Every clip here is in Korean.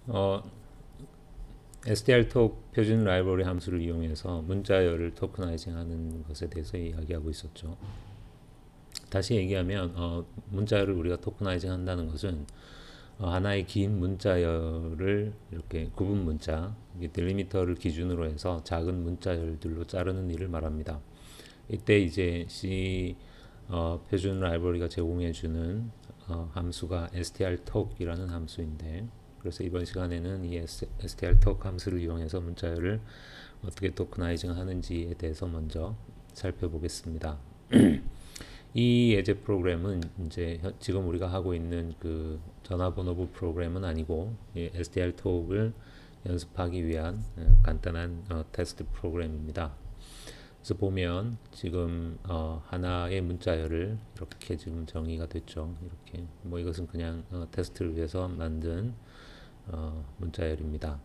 어, STR톡 표준 라이브러리 함수를 이용해서 문자열을 토크나이징하는 것에 대해서 이야기하고 있었죠. 다시 얘기하면 문자열을 우리가 토크나이징 한다는 것은 하나의 긴 문자열을 이렇게 구분 문자, 딜리미터를 기준으로 해서 작은 문자열들로 자르는 일을 말합니다. 이때 이제 C 표준 라이브러리가 제공해주는 함수가 strtalk이라는 함수인데, 그래서 이번 시간에는 이 strtalk 함수를 이용해서 문자열을 어떻게 토크나이징 하는지에 대해서 먼저 살펴보겠습니다. 이 예제 프로그램은 이제 지금 우리가 하고 있는 그 전화번호부 프로그램은 아니고 strtalk을 연습하기 위한 간단한 테스트 프로그램입니다. 그래서 보면 지금 하나의 문자열을 이렇게 지금 정의가 됐죠. 이렇게 뭐 이것은 그냥 테스트를 위해서 만든 문자열입니다.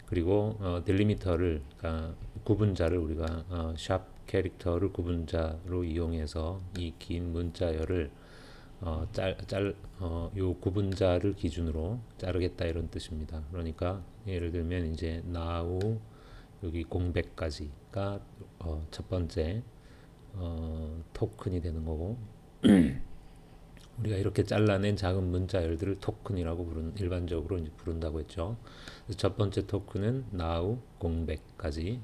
그리고 딜리미터를, 그러니까 구분자를 우리가 샵 캐릭터를 구분자로 이용해서 이 긴 문자열을 요 구분자를 기준으로 자르겠다 이런 뜻입니다. 그러니까 예를 들면 이제 now 여기 공백까지가 첫 번째 토큰이 되는 거고, 우리가 이렇게 잘라낸 작은 문자열들을 토큰이라고 일반적으로 이제 부른다고 했죠. 그래서 첫 번째 토큰은 now 공백까지,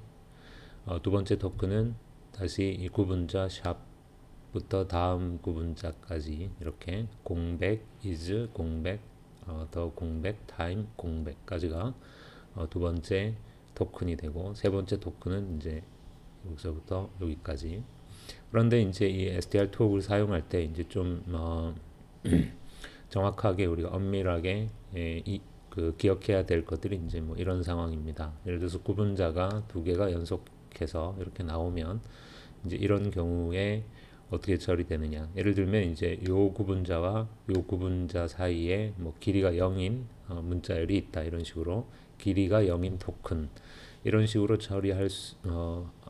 두 번째 토큰은 다시 이 구분자 샵부터 다음 구분자까지 이렇게 공백 is 공백 더 공백 time 공백까지가 두 번째 토큰이 되고, 세 번째 토큰은 이제 여기서부터 여기까지. 그런데 이제 이 strtalk을 사용할 때 이제 좀 정확하게 우리가 엄밀하게 그 기억해야 될 것들이 이제 뭐 이런 상황입니다. 예를 들어서 구분자가 두 개가 연속해서 이렇게 나오면 이제 이런 경우에 어떻게 처리되느냐. 예를 들면 이제 요 구분자와 요 구분자 사이에 뭐 길이가 0인 문자열이 있다. 이런 식으로 길이가 0인 토큰, 이런 식으로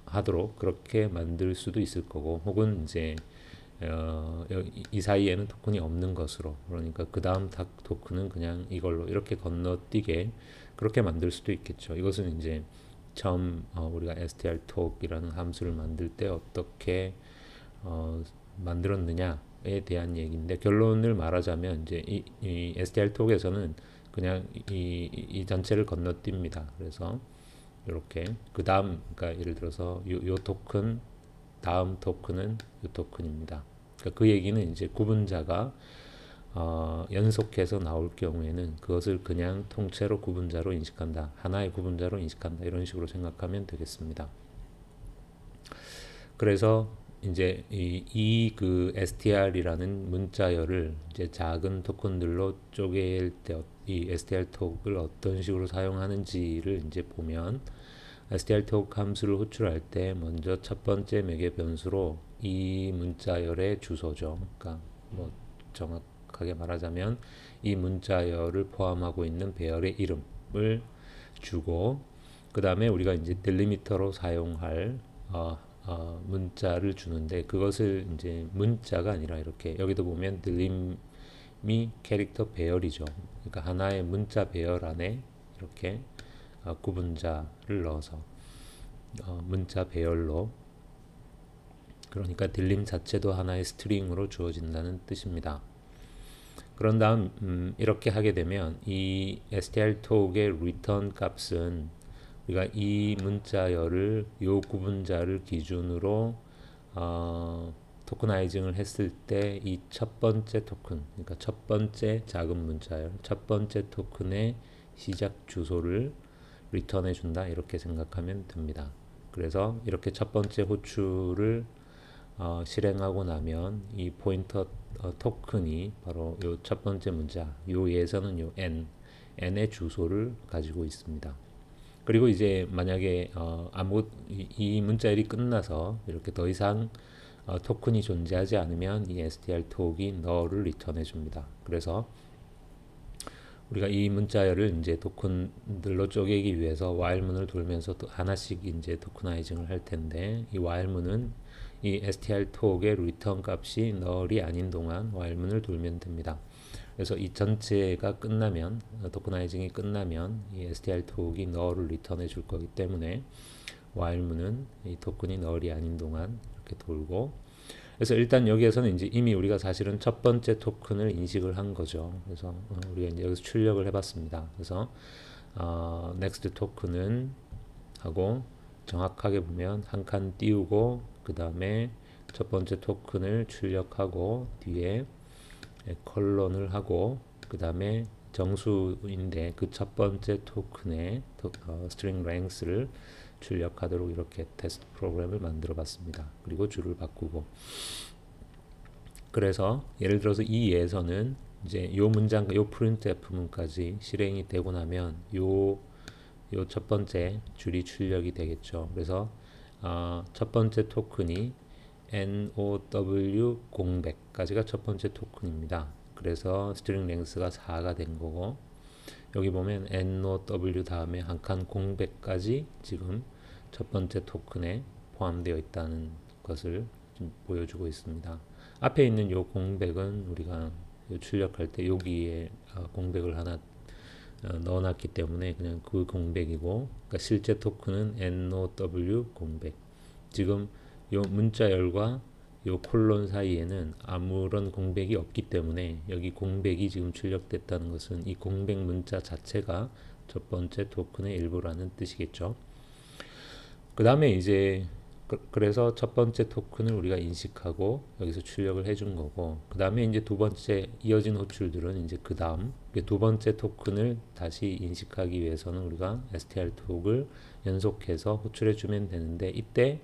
하도록 그렇게 만들 수도 있을 거고, 혹은 이제 이 사이에는 토큰이 없는 것으로, 그러니까 그 다음 토큰은 그냥 이걸로 이렇게 건너뛰게 그렇게 만들 수도 있겠죠. 이것은 이제 처음 우리가 strtalk이라는 함수를 만들 때 어떻게 만들었느냐에 대한 얘기인데, 결론을 말하자면 이제 이 strtalk에서는 그냥 이 전체를 건너뜁니다. 그래서 이렇게 그 다음, 그러니까 예를 들어서 요 토큰 다음 토큰은 요 토큰입니다. 그러니까 그 얘기는 이제 구분자가 연속해서 나올 경우에는 그것을 그냥 통째로 구분자로 인식한다, 하나의 구분자로 인식한다, 이런 식으로 생각하면 되겠습니다. 그래서 이제 그 str이라는 문자열을 이제 작은 토큰들로 쪼갤 때 이 strtalk을 어떤 식으로 사용하는지를 이제 보면, strtalk 함수를 호출할 때 먼저 첫 번째 매개 변수로 이 문자열의 주소죠. 그러니까 뭐 정확하게 말하자면 이 문자열을 포함하고 있는 배열의 이름을 주고, 그 다음에 우리가 이제 딜리미터로 사용할 문자를 주는데, 그것을 이제 문자가 아니라 이렇게 여기도 보면 딜림이 캐릭터 배열이죠. 그러니까 하나의 문자 배열 안에 이렇게 구분자를 넣어서 문자 배열로, 그러니까 딜림 자체도 하나의 스트링으로 주어진다는 뜻입니다. 그런 다음 이렇게 하게 되면 이 strtalk의 return 값은 우리가 이 문자열을 요 구분자를 기준으로 토크나이징을 했을 때 이 첫 번째 토큰, 그러니까 첫 번째 작은 문자열, 첫 번째 토큰의 시작 주소를 리턴해 준다, 이렇게 생각하면 됩니다. 그래서 이렇게 첫 번째 호출을 실행하고 나면 이 포인터 토큰이 바로 요 첫 번째 문자, 요 예에서는 요 n의 주소를 가지고 있습니다. 그리고 이제 만약에 이 문자열이 끝나서 이렇게 더 이상 토큰이 존재하지 않으면 이 strtalk이 null을 리턴해 줍니다. 그래서 우리가 이 문자열을 이제 토큰들로 쪼개기 위해서 while문을 돌면서 또 하나씩 이제 토크나이징을 할 텐데, 이 while문은 이 strtalk의 return 값이 null이 아닌 동안 while문을 돌면 됩니다. 그래서 이 전체가 끝나면 토커나이징이 끝나면 이 str 톡이 null을 리턴해 줄 거기 때문에 while문은 이 토큰이 null이 아닌 동안 이렇게 돌고, 그래서 일단 여기에서는 이제 이미 우리가 사실은 첫 번째 토큰을 인식을 한 거죠. 그래서 우리가 이제 여기서 출력을 해봤습니다. 그래서 next 토큰은 하고 정확하게 보면 한 칸 띄우고 그 다음에 첫 번째 토큰을 출력하고 뒤에 컬런을 하고 그 다음에 정수인데 그 첫 번째 토큰의 string length를 출력하도록 이렇게 테스트 프로그램을 만들어 봤습니다. 그리고 줄을 바꾸고, 그래서 예를 들어서 이 예에서는 이제 요 문장, 요 printf문까지 실행이 되고 나면 요 첫 번째 줄이 출력이 되겠죠. 그래서 첫 번째 토큰이 now 공백까지가 첫 번째 토큰입니다. 그래서 string length가 4가 된 거고, 여기 보면 now 다음에 한 칸 공백까지 지금 첫 번째 토큰에 포함되어 있다는 것을 좀 보여주고 있습니다. 앞에 있는 요 공백은 우리가 출력할 때 여기에 공백을 하나 넣어놨기 때문에 그냥 그 공백이고, 그러니까 실제 토큰은 now 공백. 지금 요 문자열과 요 콜론 사이에는 아무런 공백이 없기 때문에 여기 공백이 지금 출력됐다는 것은 이 공백 문자 자체가 첫 번째 토큰의 일부라는 뜻이겠죠. 그 다음에 이제 그래서 첫 번째 토큰을 우리가 인식하고 여기서 출력을 해준 거고, 그 다음에 이제 두 번째 이어진 호출들은 이제 그 다음 두 번째 토큰을 다시 인식하기 위해서는 우리가 str 톡을 연속해서 호출해 주면 되는데, 이때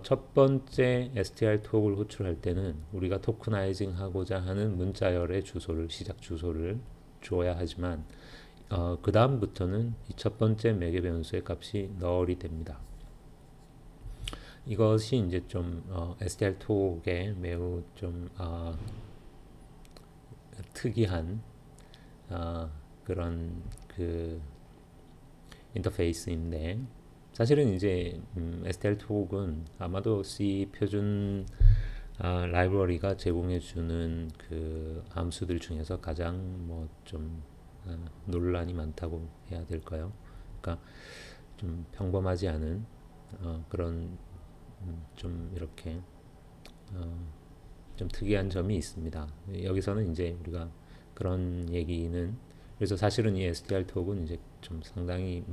첫 번째 str 톡을 호출할 때는 우리가 토크나이징 하고자 하는 문자열의 주소를, 시작 주소를 줘야 하지만 그 다음부터는 이 첫 번째 매개 변수의 값이 null이 됩니다. 이것이 이제 좀 str 톡의 매우 좀 특이한 그런 그 인터페이스인데, 사실은 이제 str 톡은 아마도 C 표준 라이브러리가 제공해주는 그 함수들 중에서 가장 뭐 좀 논란이 많다고 해야 될까요? 그러니까 좀 평범하지 않은 그런 좀 이렇게 좀 특이한 점이 있습니다. 여기서는 이제 우리가 그런 얘기는, 그래서 사실은 이 str 톡은 이제 좀 상당히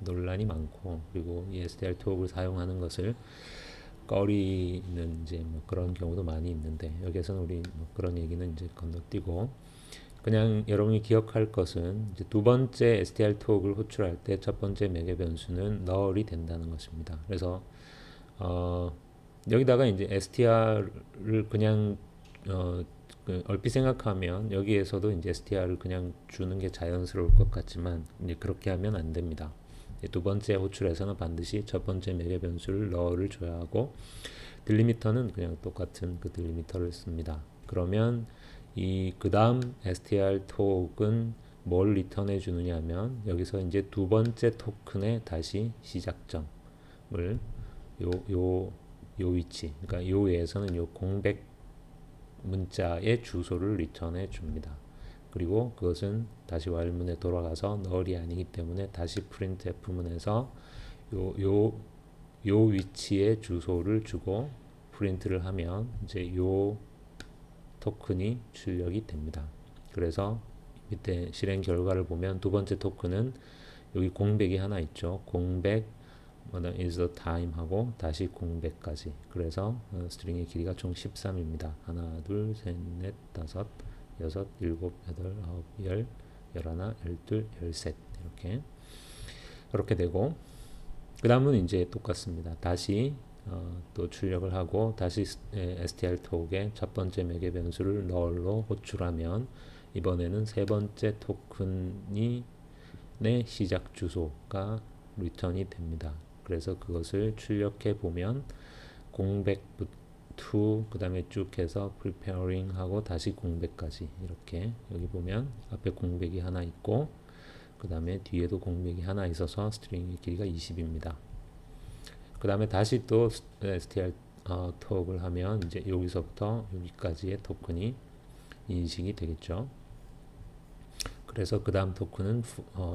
논란이 많고, 그리고 이 str 톡을 사용하는 것을 꺼리는 이제 뭐 그런 경우도 많이 있는데, 여기에서는 우리 뭐 그런 얘기는 이제 건너뛰고, 그냥 여러분이 기억할 것은 이제 두 번째 str 톡을 호출할 때 첫 번째 매개 변수는 null이 된다는 것입니다. 그래서 여기다가 이제 str를 그냥 얼핏 생각하면 여기에서도 이제 str을 그냥 주는 게 자연스러울 것 같지만 이제 그렇게 하면 안 됩니다. 두 번째 호출에서는 반드시 첫 번째 매개 변수를 null을 줘야 하고, 딜리미터는 그냥 똑같은 그 딜리미터를 씁니다. 그러면 그 다음 str 톡은 뭘 리턴해 주느냐 하면, 여기서 이제 두 번째 토큰의 다시 시작점을 요 위치, 그러니까 요 외에서는 요 공백 문자의 주소를 리턴해 줍니다. 그리고 그것은 다시 while문에 돌아가서 null이 아니기 때문에 다시 printf문에서 요 위치의 주소를 주고 프린트를 하면 이제 요 토큰이 출력이 됩니다. 그래서 밑에 실행 결과를 보면 두 번째 토큰은 여기 공백이 하나 있죠. 공백 is the time 하고 다시 공백까지. 그래서 스트링의 길이가 총 13입니다. 하나, 둘, 셋, 넷, 다섯, 여섯, 일곱, 여덟, 아홉, 열, 열하나, 열둘, 열셋, 이렇게 되고, 그 다음은 이제 똑같습니다. 다시 또 출력을 하고 다시 str 톡의 첫 번째 매개 변수를 null로 호출하면 이번에는 세 번째 토큰이 내 시작 주소가 리턴이 됩니다. 그래서 그것을 출력해 보면 공백부터 그 다음에 쭉 해서 preparing 하고 다시 공백까지, 이렇게 여기 보면 앞에 공백이 하나 있고 그 다음에 뒤에도 공백이 하나 있어서 스트링의 길이가 20입니다. 그 다음에 다시 또 str 톡을 하면 이제 여기서부터 여기까지의 토큰이 인식이 되겠죠. 그래서 그 다음 토큰은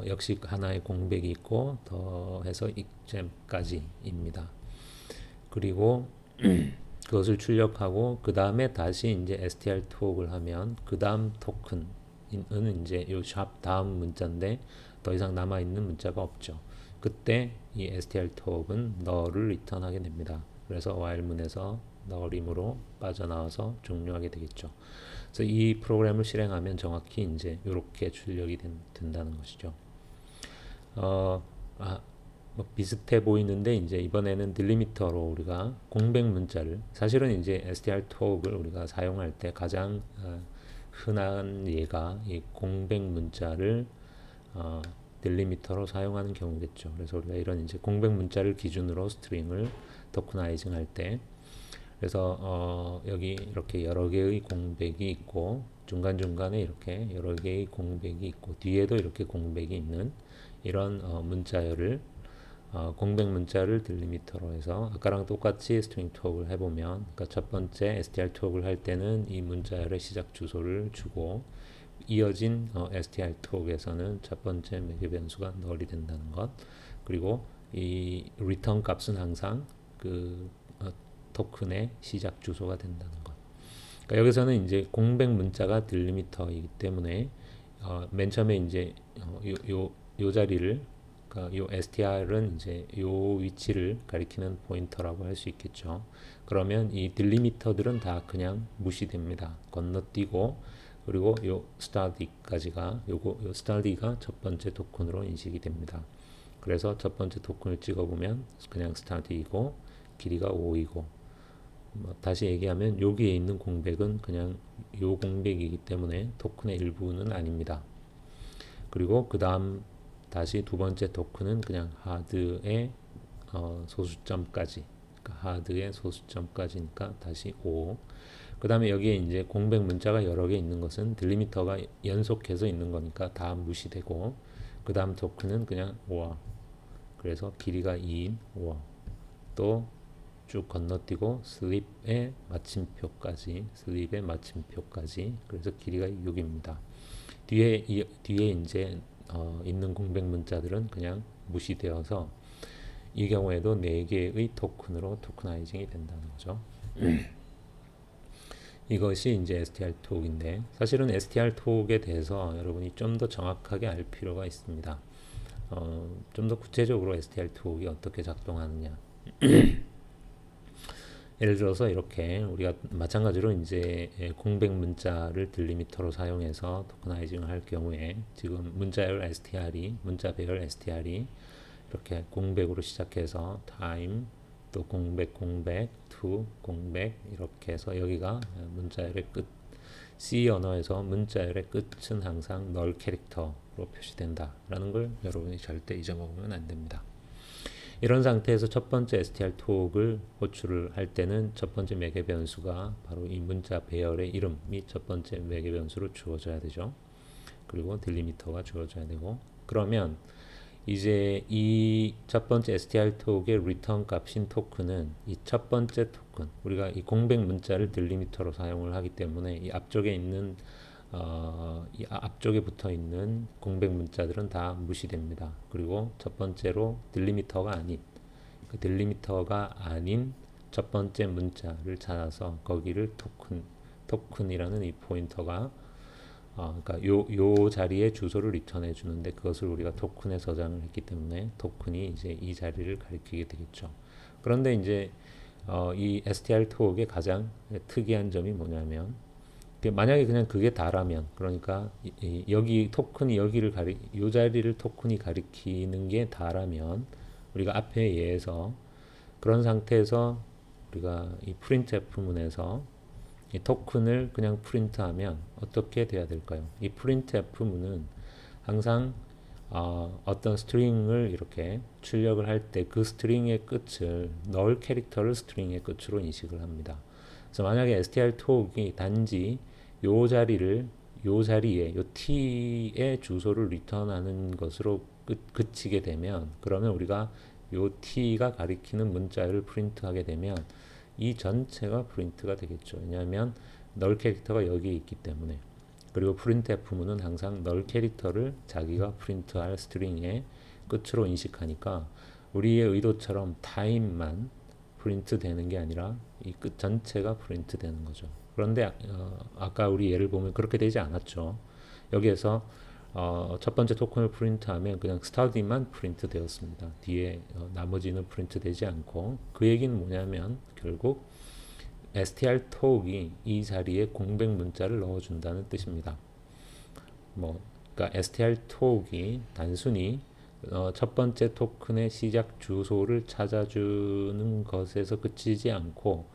역시 하나의 공백이 있고 더해서 익잼까지입니다. 그리고 그것을 출력하고 그 다음에 다시 이제 str 톡을 하면 그 다음 토큰은 이제 요 샵 다음 문자인데 더 이상 남아 있는 문자가 없죠. 그때 이 str 톡은 null을 리턴하게 됩니다. 그래서 while문에서 null임으로 빠져나와서 종료하게 되겠죠. 그래서 이 프로그램을 실행하면 정확히 이제 이렇게 출력이 된다는 것이죠. 뭐 비슷해 보이는데 이제 이번에는 딜리미터로 우리가 공백 문자를 사실은 이제 str 톡을 우리가 사용할 때 가장 흔한 예가 이 공백 문자를 딜리미터로 사용하는 경우겠죠. 그래서 우리가 이런 이제 공백 문자를 기준으로 스트링을 토크나이징 할 때 그래서 여기 이렇게 여러 개의 공백이 있고 중간중간에 이렇게 여러 개의 공백이 있고 뒤에도 이렇게 공백이 있는 이런 문자열을 공백 문자를 딜리미터로 해서 아까랑 똑같이 스트링 톡을 해보면 그러니까 첫 번째 str 톡을 할 때는 이 문자열의 시작 주소를 주고 이어진 str 톡에서는 첫 번째 매개 변수가 null이 된다는 것 그리고 이 return 값은 항상 그 토큰의 시작 주소가 된다는 것. 그러니까 여기서는 이제 공백 문자가 딜리미터이기 때문에 맨 처음에 이제 요 자리를 그러니까 요 str은 이제 요 위치를 가리키는 포인터라고 할 수 있겠죠. 그러면 이 딜리미터들은 다 그냥 무시됩니다. 건너뛰고 그리고 요 start까지가 요 start가 첫 번째 토큰으로 인식이 됩니다. 그래서 첫 번째 토큰을 찍어보면 그냥 start이고 길이가 5이고 뭐 다시 얘기하면 여기에 있는 공백은 그냥 요 공백이기 때문에 토큰의 일부는 아닙니다. 그리고 그 다음 다시 두 번째 토큰은 그냥 하드의 소수점까지 그러니까 하드의 소수점까지니까 다시 5. 그 다음에 여기에 이제 공백 문자가 여러 개 있는 것은 딜리미터가 연속해서 있는 거니까 다 무시되고 그 다음 토큰은 그냥 5. 그래서 길이가 2인 5. 또 쭉 건너뛰고 슬립의 마침표까지 그래서 길이가 6입니다. 뒤에 이제 있는 공백 문자들은 그냥 무시되어서 이 경우에도 4개의 토큰으로 토크나이징이 된다는 거죠. 이것이 이제 str 톡인데 사실은 str 톡에 대해서 여러분이 좀 더 정확하게 알 필요가 있습니다. 좀 더 구체적으로 str 톡이 어떻게 작동하느냐. 예를 들어서 이렇게 우리가 마찬가지로 이제 공백 문자를 딜리미터로 사용해서 토크나이징을 할 경우에 지금 문자열 문자 배열 str이 이렇게 공백으로 시작해서 time 또 공백 to 공백 이렇게 해서 여기가 문자열의 끝 C 언어에서 문자열의 끝은 항상 null 캐릭터로 표시된다 라는 걸 여러분이 절대 잊어먹으면 안 됩니다. 이런 상태에서 첫 번째 str 톡을 호출을 할 때는 첫 번째 매개 변수가 바로 이 문자 배열의 이름이 첫 번째 매개 변수로 주어져야 되죠. 그리고 딜리미터가 주어져야 되고 그러면 이제 이 첫 번째 str 톡의 리턴 값인 토큰은 이 첫 번째 토큰 우리가 이 공백 문자를 딜리미터로 사용을 하기 때문에 이 앞쪽에 있는 이 앞쪽에 붙어 있는 공백 문자들은 다 무시됩니다. 그리고 첫 번째로 딜리미터가 아닌 첫 번째 문자를 찾아서 거기를 토큰이라는 이 포인터가 그러니까 요 자리에 주소를 리턴해 주는데 그것을 우리가 토큰에 저장을 했기 때문에 토큰이 이제 이 자리를 가리키게 되겠죠. 그런데 이제 이 str 톡의 가장 특이한 점이 뭐냐면 만약에 그냥 그게 다라면 그러니까 여기 토큰이 요 자리를 토큰이 가리키는 게 다라면 우리가 앞에 예에서 그런 상태에서 우리가 이 printf 문에서 이 토큰을 그냥 프린트하면 어떻게 돼야 될까요? 이 printf 문은 항상 어떤 스트링을 이렇게 출력을 할 때 그 스트링의 끝을 null 캐릭터를 스트링의 끝으로 인식을 합니다. 그래서 만약에 str 톡이 단지 요 자리에 요 t의 주소를 리턴하는 것으로 그치게 되면 그러면 우리가 요 t가 가리키는 문자를 프린트하게 되면 이 전체가 프린트가 되겠죠. 왜냐하면 널 캐릭터가 여기에 있기 때문에. 그리고 printf문은 항상 널 캐릭터를 자기가 프린트할 스트링의 끝으로 인식하니까 우리의 의도처럼 time만 프린트 되는 게 아니라 이 끝 전체가 프린트 되는 거죠. 그런데 아까 우리 예를 보면 그렇게 되지 않았죠. 여기에서 첫 번째 토큰을 프린트하면 그냥 study만 프린트 되었습니다. 뒤에 나머지는 프린트 되지 않고, 그 얘기는 뭐냐면 결국 strTalk이 이 자리에 공백 문자를 넣어준다는 뜻입니다. 그러니까 strTalk이 단순히 첫 번째 토큰의 시작 주소를 찾아주는 것에서 그치지 않고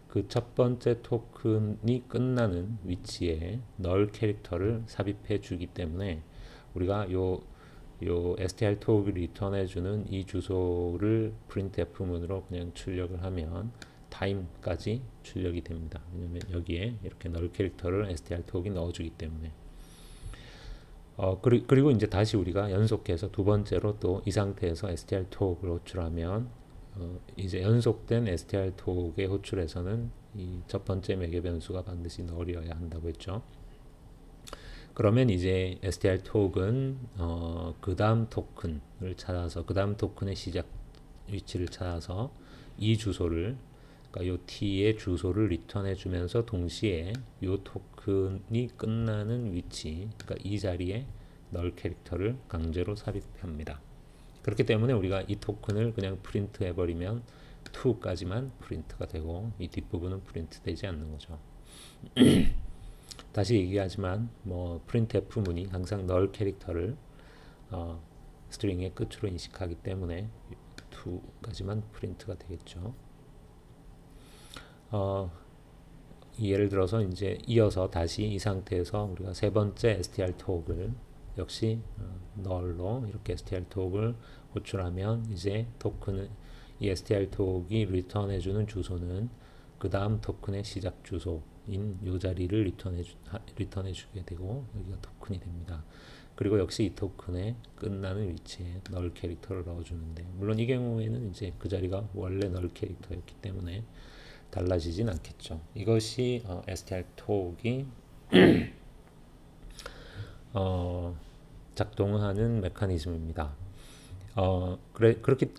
그 첫 번째 토큰이 끝나는 위치에 널 캐릭터를 삽입해 주기 때문에 우리가 요 strTalk을 리턴해주는 이 주소를 printf문으로 그냥 출력을 하면 time까지 출력이 됩니다. 왜냐면 여기에 이렇게 널 캐릭터를 strTalk이 넣어주기 때문에. 그리고 이제 다시 우리가 연속해서 두 번째로 또 이 상태에서 strTalk을 호출하면 이제 연속된 strTalk의 호출에서는 이 첫 번째 매개 변수가 반드시 널이어야 한다고 했죠. 그러면 이제 strTalk은 그 다음 토큰을 찾아서 그 다음 토큰의 시작 위치를 찾아서 이 주소를, 그러니까 요 t의 주소를 리턴해 주면서 동시에 요 토큰이 끝나는 위치, 그러니까 이 자리에 널 캐릭터를 강제로 삽입합니다. 그렇기 때문에 우리가 이 토큰을 그냥 프린트 해버리면 2까지만 프린트가 되고 이 뒷부분은 프린트 되지 않는 거죠. 다시 얘기하지만 printf문이 항상 널 캐릭터를 스트링의 끝으로 인식하기 때문에 2까지만 프린트가 되겠죠. 예를 들어서 이제 이어서 다시 이 상태에서 우리가 세 번째 strTalk을 역시 널로 이렇게 strTalk을 호출하면 이제 토큰은 이 strTalk이 리턴해주는 주소는 그 다음 토큰의 시작 주소인 이 자리를 리턴해주게 되고 여기가 토큰이 됩니다. 그리고 역시 이 토큰의 끝나는 위치에 널 캐릭터를 넣어주는데, 물론 이 경우에는 이제 그 자리가 원래 널 캐릭터였기 때문에 달라지진 않겠죠. 이것이 strTalk이 작동하는 메커니즘입니다.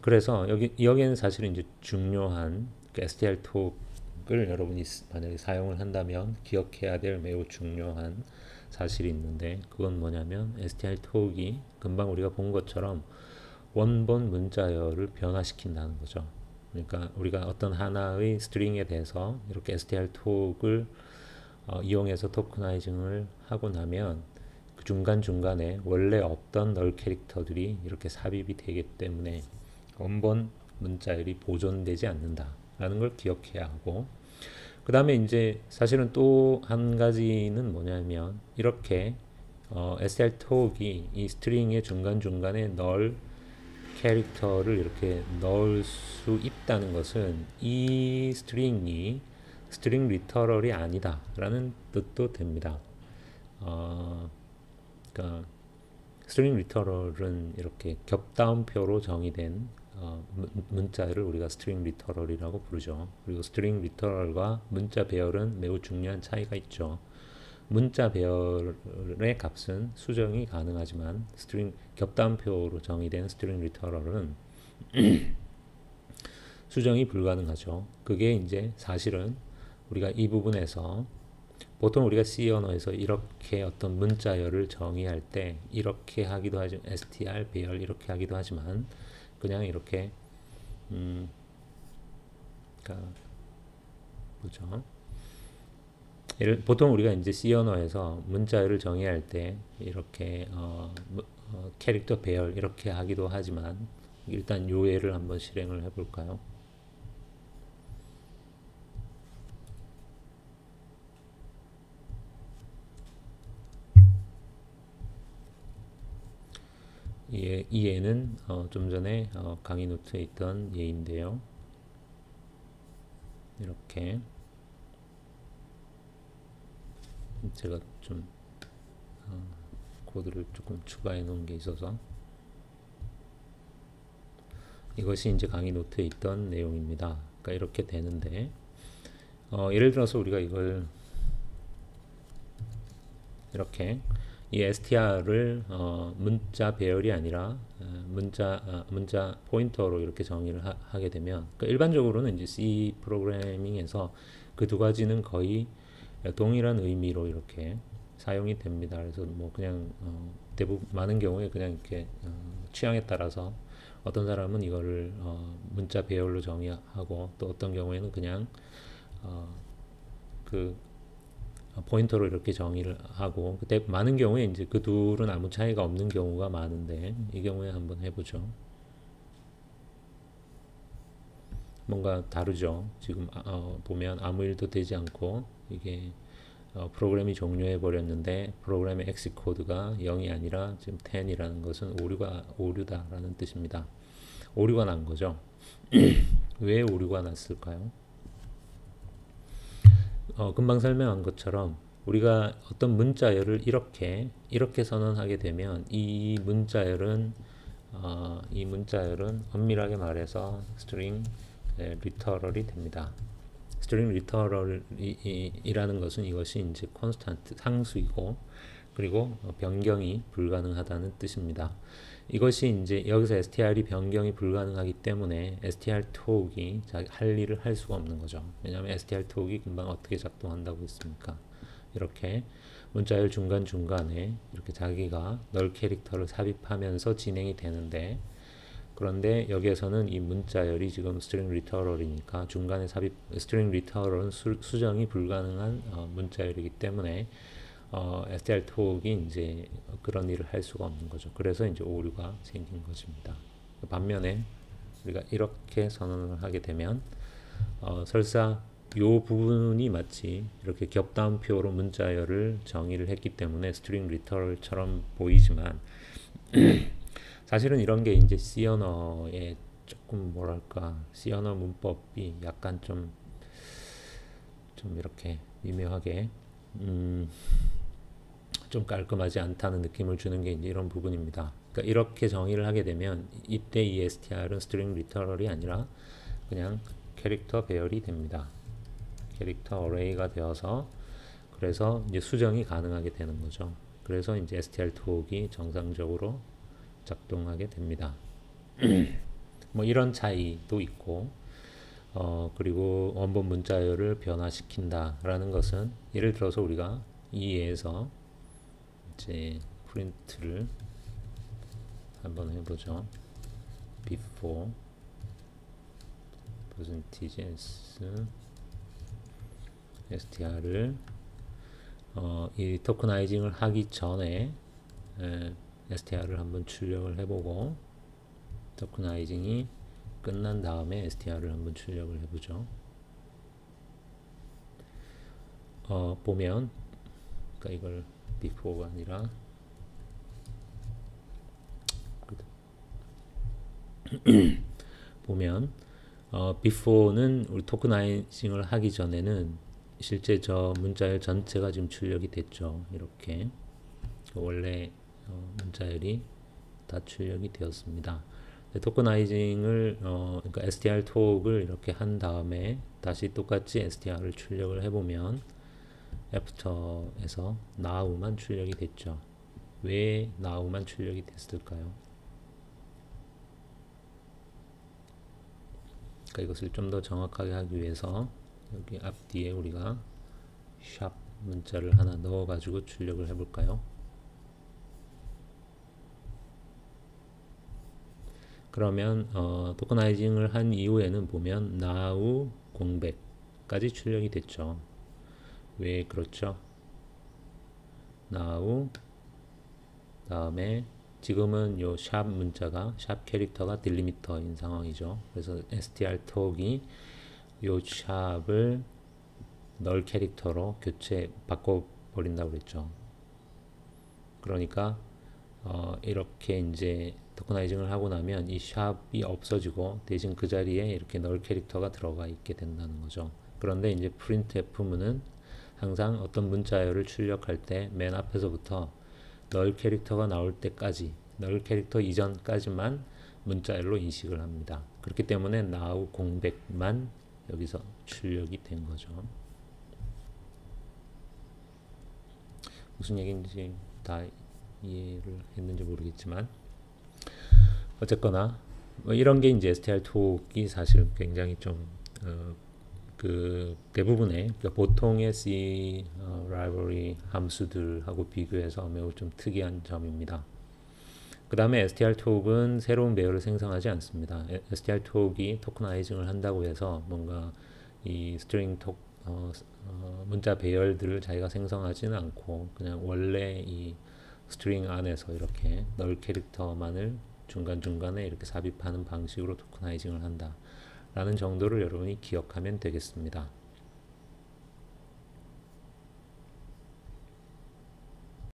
그래서 여기에는 사실은 이제 중요한 strTalk을 여러분이 만약에 사용을 한다면 기억해야 될 매우 중요한 사실이 있는데, 그건 뭐냐면 strTalk이 금방 우리가 본 것처럼 원본 문자열을 변화시킨다는 거죠. 그러니까 우리가 어떤 하나의 스트링에 대해서 이렇게 strTalk을 이용해서 토크나이징을 하고 나면 그 중간중간에 원래 없던 널 캐릭터들이 이렇게 삽입이 되기 때문에 원본 문자열이 보존되지 않는다라는 걸 기억해야 하고, 그 다음에 이제 사실은 또 한 가지는 뭐냐면 이렇게 strTalk이 이 스트링의 중간중간에 널 캐릭터를 이렇게 넣을 수 있다는 것은 이 스트링이 스트링 리터럴이 아니다 라는 뜻도 됩니다. 그러니까 스트링 리터럴은 이렇게 겹다운표로 정의된 문자를 우리가 스트링 리터럴이라고 부르죠. 그리고 스트링 리터럴과 문자 배열은 매우 중요한 차이가 있죠. 문자 배열의 값은 수정이 가능하지만 스트링 겹다운표로 정의된 스트링 리터럴은 수정이 불가능하죠. 그게 이제 사실은 우리가 이 부분에서 보통 우리가 C 언어에서 이렇게 어떤 문자열을 정의할 때 이렇게 하기도 하죠. str 배열 이렇게 하기도 하지만 그냥 이렇게 그러니까 뭐죠? 보통 우리가 이제 C 언어에서 문자열을 정의할 때 이렇게 캐릭터 배열 이렇게 하기도 하지만 일단 요 예를 한번 실행을 해볼까요? 이 예는 좀 전에 강의 노트에 있던 예인데요. 이렇게 제가 좀 코드를 조금 추가해 놓은 게 있어서 이것이 이제 강의 노트에 있던 내용입니다. 그러니까 이렇게 되는데 예를 들어서 우리가 이걸 이렇게 이 str을 문자 배열이 아니라 문자 포인터로 이렇게 정의를 하게 되면, 그러니까 일반적으로는 이제 C 프로그래밍에서 그 두 가지는 거의 동일한 의미로 이렇게 사용이 됩니다. 그래서 뭐 그냥 대부분 많은 경우에 그냥 이렇게 취향에 따라서 어떤 사람은 이거를 문자 배열로 정의하고, 또 어떤 경우에는 그냥 그 포인터로 이렇게 정의를 하고, 그때 많은 경우에 이제 그 둘은 아무 차이가 없는 경우가 많은데, 이 경우에 한번 해보죠. 뭔가 다르죠. 지금 보면 아무 일도 되지 않고 이게 프로그램이 종료해 버렸는데, 프로그램의 엑시 코드가 0이 아니라 지금 10이라는 것은 오류다라는 뜻입니다. 오류가 난 거죠. 왜 오류가 났을까요? 금방 설명한 것처럼 우리가 어떤 문자열을 이렇게 선언하게 되면 이 문자열은 엄밀하게 말해서 스트링 리터럴이 됩니다. 스트링 리터럴이라는 것은 이것이 이제 콘스탄트 상수이고, 그리고 변경이 불가능하다는 뜻입니다. 이것이 이제 여기서 str이 변경이 불가능하기 때문에 str톡이 할 일을 할 수가 없는 거죠. 왜냐하면 str톡이 금방 어떻게 작동한다고 했습니까? 이렇게 문자열 중간중간에 이렇게 자기가 널 캐릭터를 삽입하면서 진행이 되는데, 그런데 여기에서는 이 문자열이 지금 스트링 리터럴이니까 중간에 스트링 리터럴은 수정이 불가능한 문자열이기 때문에 str톡이 이제 그런 일을 할 수가 없는 거죠. 그래서 이제 오류가 생긴 것입니다. 반면에 우리가 이렇게 선언을 하게 되면 설사 요 부분이 마치 이렇게 겹다운표로 문자열을 정의를 했기 때문에 스트링 리터럴처럼 보이지만 사실은 이런 게 이제 C 언어의 조금 뭐랄까, C 언어 문법이 약간 좀 이렇게 미묘하게 좀 깔끔하지 않다는 느낌을 주는 게 이제 이런 부분입니다. 그러니까 이렇게 정의를 하게 되면 이때 이 str은 스트링 리터럴이 아니라 그냥 캐릭터 배열이 됩니다. 캐릭터 어레이가 되어서, 그래서 이제 수정이 가능하게 되는 거죠. 그래서 이제 str톡이 정상적으로 작동하게 됩니다. 뭐 이런 차이도 있고, 그리고 원본 문자열을 변화시킨다라는 것은, 예를 들어서 우리가 이에서 이제 프린트를 한번 해보죠. before %s str을 이 토크나이징을 하기 전에 str을 한번 출력을 해보고, 토크나이징이 끝난 다음에 str을 한번 출력을 해보죠. 보면, 그러니까 이걸 before가 아니라 보면 before는 우리 토크나이징을 하기 전에는 실제 저 문자열 전체가 지금 출력이 됐죠. 이렇게 원래 문자열이 다 출력이 되었습니다. 토크나이징을 그러니까 str톡을 이렇게 한 다음에 다시 똑같이 str을 출력을 해보면 애프터에서 now만 출력이 됐죠. 왜 now만 출력이 됐을까요? 그러니까 이것을 좀 더 정확하게 하기 위해서 여기 앞뒤에 우리가 샵 문자를 하나 넣어 가지고 출력을 해볼까요? 그러면 토크나이징을 한 이후에는 보면 now 공백까지 출력이 됐죠. 왜 그렇죠? now 다음에 지금은 요 샵 문자가 샵 캐릭터가 딜리미터인 상황이죠. 그래서 str톡이 요 샵을 널 캐릭터로 바꿔버린다고 그랬죠. 그러니까 이렇게 이제 토크나이징을 하고 나면 이 샵이 없어지고 대신 그 자리에 이렇게 널 캐릭터가 들어가 있게 된다는 거죠. 그런데 이제 printf문은 항상 어떤 문자열을 출력할 때 맨 앞에서부터 널 캐릭터가 나올 때까지, 널 캐릭터 이전까지만 문자열로 인식을 합니다. 그렇기 때문에 now 공백만 여기서 출력이 된 거죠. 무슨 얘기인지 다 이해를 했는지 모르겠지만 어쨌거나 뭐 이런 게 이제 STR 톡이 사실 굉장히 좀 그 대부분의 그러니까 보통의 C 라이브러리 함수들하고 비교해서 매우 좀 특이한 점입니다. 그 다음에 str톡은 새로운 배열을 생성하지 않습니다. str톡이 토커나이징을 한다고 해서 뭔가 이 스트링 톡 문자 배열들을 자기가 생성하지는 않고 그냥 원래 이 스트링 안에서 이렇게 널 캐릭터만을 중간중간에 이렇게 삽입하는 방식으로 토커나이징을 한다 라는 정도를 여러분이 기억하면 되겠습니다.